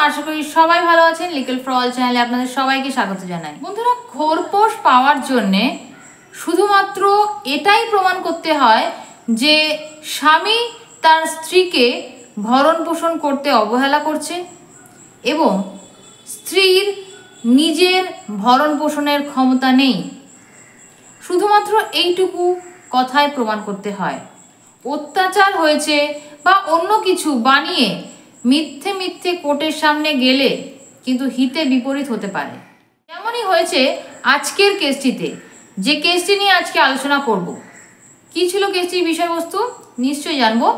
আশা করি সবাই ভালো আছেন। লিকেল ফর অল চ্যানেলে আপনাদের সবাইকে স্বাগত জানাই। বন্ধুরা, খোরপোশ পাওয়ার জন্যে শুধুমাত্র এটাই প্রমাণ করতে হয় যে স্বামী তার স্ত্রীকে ভরণ পোষণ করতে অবহেলা করছে এবং স্ত্রীর নিজের ভরণ পোষণের ক্ষমতা নেই। শুধুমাত্র এইটুকু কথায় প্রমাণ করতে হয়। অত্যাচার হয়েছে বা অন্য কিছু বানিয়ে মিথ্যে মিথ্যে কোর্টের সামনে গেলে কিন্তু হিতে বিপরীত হতে পারে। যেমনই হয়েছে আজকের কেসটিতে, যে কেসটি নিয়ে আজকে আলোচনা করব। কি ছিল কেসটির বিষয়বস্তু নিশ্চয়ই জানবো।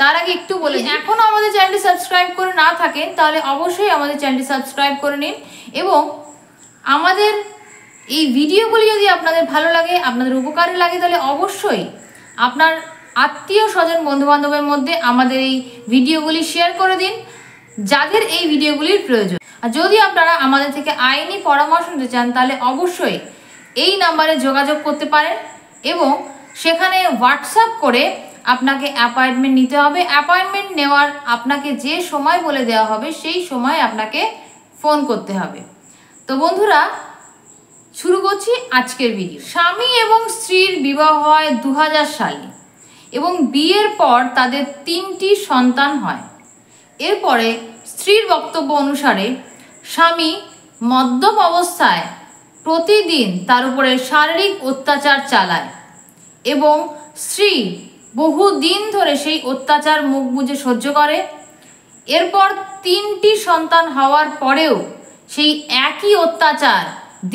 তার আগে একটু বলে, এখনও আমাদের চ্যানেলটি সাবস্ক্রাইব করে না থাকেন তাহলে অবশ্যই আমাদের চ্যানেলটি সাবস্ক্রাইব করে নিন এবং আমাদের এই ভিডিওগুলি যদি আপনাদের ভালো লাগে, আপনাদের উপকারে লাগে, তাহলে অবশ্যই আপনার আত্মীয় স্বজন বন্ধুবান্ধবের মধ্যে আমাদের এই ভিডিওগুলি শেয়ার করে দিন যাদের এই ভিডিওগুলির প্রয়োজন। আর যদি আপনারা আমাদের থেকে আইনি পরামর্শ নিতে চান তাহলে অবশ্যই এই নাম্বারে যোগাযোগ করতে পারেন এবং সেখানে হোয়াটসঅ্যাপ করে আপনাকে অ্যাপয়েন্টমেন্ট নিতে হবে। অ্যাপয়েন্টমেন্ট নেওয়ার আপনাকে যে সময় বলে দেওয়া হবে সেই সময় আপনাকে ফোন করতে হবে। তো বন্ধুরা, শুরু করছি আজকের ভিডিও। স্বামী এবং স্ত্রীর বিবাহ হয় 2000 সালে এবং বিয়ের পর তাদের 3টি সন্তান হয়। এরপরে স্ত্রীর বক্তব্য অনুসারে স্বামী মদ্যপ অবস্থায় প্রতিদিন তার উপরে শারীরিক অত্যাচার চালায় এবং স্ত্রী বহুদিন ধরে সেই অত্যাচার মুখ বুজে সহ্য করে। এরপর 3টি সন্তান হওয়ার পরেও সেই একই অত্যাচার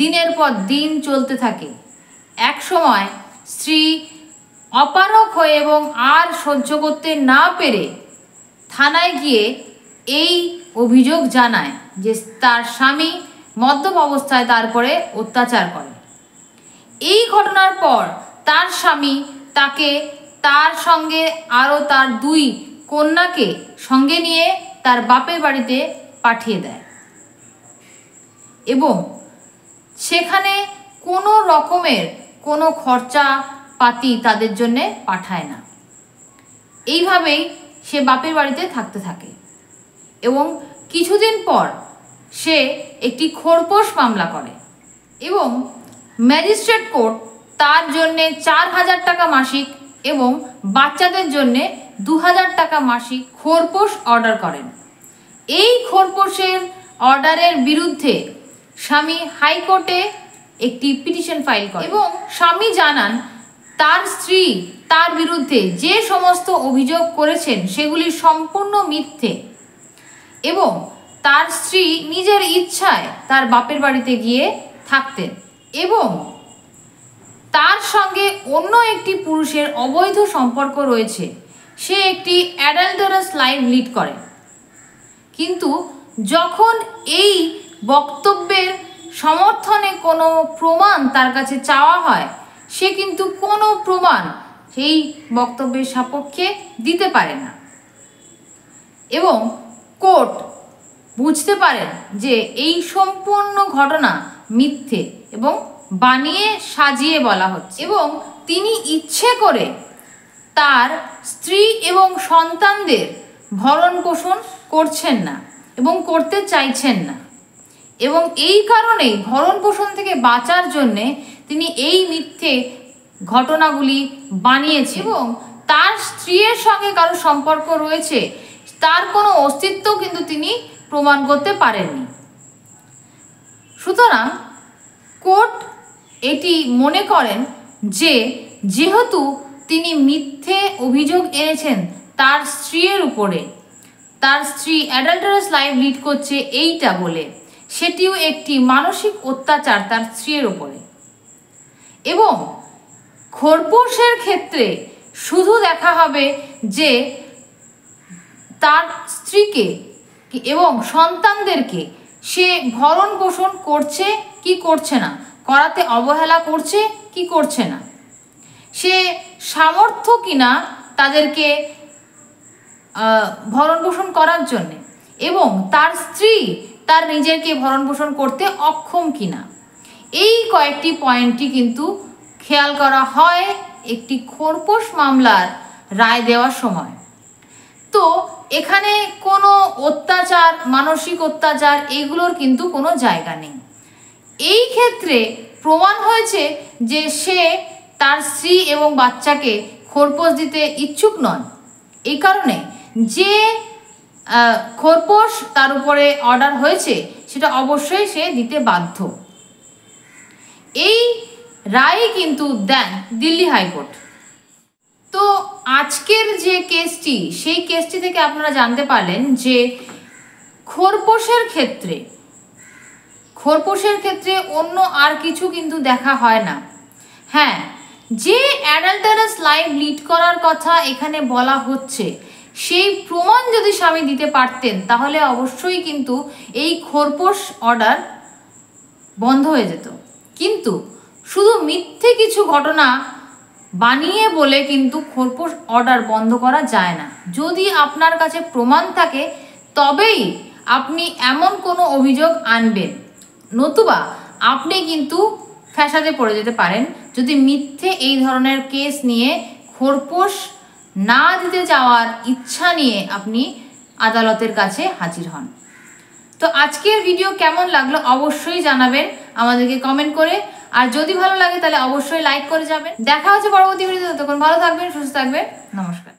দিনের পর দিন চলতে থাকে। এক সময় স্ত্রী অপারগ হয়ে এবং আর সহ্য করতে না পেরে থানায় গিয়ে এই অভিযোগ জানায় যে তার স্বামী মদ্যপ অবস্থায় তারপরে অত্যাচার করে। এই ঘটনার পর তার স্বামী তাকে তার সঙ্গে আরও তার 2 কন্যাকে সঙ্গে নিয়ে তার বাপের বাড়িতে পাঠিয়ে দেয় এবং সেখানে কোনো রকমের কোনো খরচা পাতি তাদের জন্যে পাঠায় না। এইভাবেই সে বাপের বাড়িতে থাকতে থাকে এবং কিছুদিন পর সে একটি খোরপোশ মামলা করে এবং ম্যাজিস্ট্রেট কোর্ট তার জন্যে 4000 টাকা মাসিক এবং বাচ্চাদের জন্যে 2000 টাকা মাসিক খোরপোশ অর্ডার করেন। এই খোরপোশের অর্ডারের বিরুদ্ধে স্বামী হাইকোর্টে একটি পিটিশন ফাইল করে এবং স্বামী জানান তার স্ত্রী তার বিরুদ্ধে যে সমস্ত অভিযোগ করেছেন সেগুলি সম্পূর্ণ মিথ্যে এবং তার স্ত্রী নিজের ইচ্ছায় তার বাপের বাড়িতে গিয়ে থাকতেন এবং তার সঙ্গে অন্য একটি পুরুষের অবৈধ সম্পর্ক রয়েছে। সে একটি অ্যাডাল্টারাস লাইফ লিড করে। কিন্তু যখন এই বক্তব্যের সমর্থনে কোনো প্রমাণ তার কাছে চাওয়া হয়, সে কিন্তু কোনো প্রমাণ সেই বক্তব্যের সপক্ষে দিতে পারে না এবং কোর্ট বুঝতে পারেন যে এই সম্পূর্ণ ঘটনা মিথ্যে এবং বানিয়ে সাজিয়ে বলা হচ্ছে এবং তিনি ইচ্ছে করে তার স্ত্রী এবং সন্তানদের ভরণ পোষণ করছেন না এবং করতে চাইছেন না এবং এই কারণেই ভরণ পোষণ থেকে বাঁচার জন্যে তিনি এই মিথ্যে ঘটনাগুলি বানিয়েছে এবং তার স্ত্রীর সঙ্গে কারো সম্পর্ক রয়েছে তার কোনো অস্তিত্ব কিন্তু তিনি প্রমাণ করতে পারেননি। সুতরাং কোর্ট এটি মনে করেন যে যেহেতু তিনি মিথ্যে অভিযোগ এনেছেন তার স্ত্রীর উপরে, তার স্ত্রী অ্যাডাল্টারাস লাইফ লিড করছে এইটা বলে, সেটিও একটি মানসিক অত্যাচার তার স্ত্রীর উপরে এবং খোরপোশের ক্ষেত্রে শুধু দেখা হবে যে তার স্ত্রীকে এবং সন্তানদেরকে সে ভরণ পোষণ করছে কি করছে না, করাতে অবহেলা করছে কি করছে না, সে সামর্থ্য কিনা তাদেরকে ভরণ পোষণ করার জন্যে এবং তার স্ত্রী তার নিজেকে ভরণ পোষণ করতে অক্ষম কিনা, এই কয়েকটি পয়েন্টটি কিন্তু খেয়াল করা হয় একটি খোরপোশ মামলার রায় দেওয়ার সময়। তো এখানে কোনো অত্যাচার, মানসিক অত্যাচার এইগুলোর কিন্তু কোনো জায়গা নেই। এই ক্ষেত্রে প্রমাণ হয়েছে যে সে তার স্ত্রী এবং বাচ্চাকে খোরপোশ দিতে ইচ্ছুক নন। এই কারণে যে খোরপোশ তার উপরে অর্ডার হয়েছে সেটা অবশ্যই সে দিতে বাধ্য। এই রায় কিন্তু দেন দিল্লি হাইকোর্ট। তো আজকের যে কেসটি, সেই কেসটি থেকে আপনারা জানতে পারলেন যে খোরপোশের ক্ষেত্রে অন্য আর কিছু কিন্তু দেখা হয় না। হ্যাঁ, যে অ্যাডাল্টারাস লাইফ লিড করার কথা এখানে বলা হচ্ছে, সেই প্রমাণ যদি স্বামী দিতে পারতেন তাহলে অবশ্যই কিন্তু এই খোরপোশ অর্ডার বন্ধ হয়ে যেত। কিন্তু শুধু মিথ্যে কিছু ঘটনা বানিয়ে বলে কিন্তু খোরপোশ অর্ডার বন্ধ করা যায় না। যদি আপনার কাছে প্রমাণ থাকে তবেই আপনি এমন কোনো অভিযোগ আনবেন, নতুবা আপনি কিন্তু ফ্যাসাদে পড়ে যেতে পারেন যদি মিথ্যে এই ধরনের কেস নিয়ে খোরপোশ না দিতে যাওয়ার ইচ্ছা নিয়ে আপনি আদালতের কাছে হাজির হন। তো আজকের ভিডিও কেমন লাগলো অবশ্যই জানাবেন আমাদেরকে কমেন্ট করে। আর যদি ভালো লাগে তাহলে অবশ্যই লাইক করে যাবেন। দেখা হচ্ছে পরবর্তী ভিডিওতে। ততক্ষণ ভালো থাকবেন, সুস্থ থাকবেন। নমস্কার।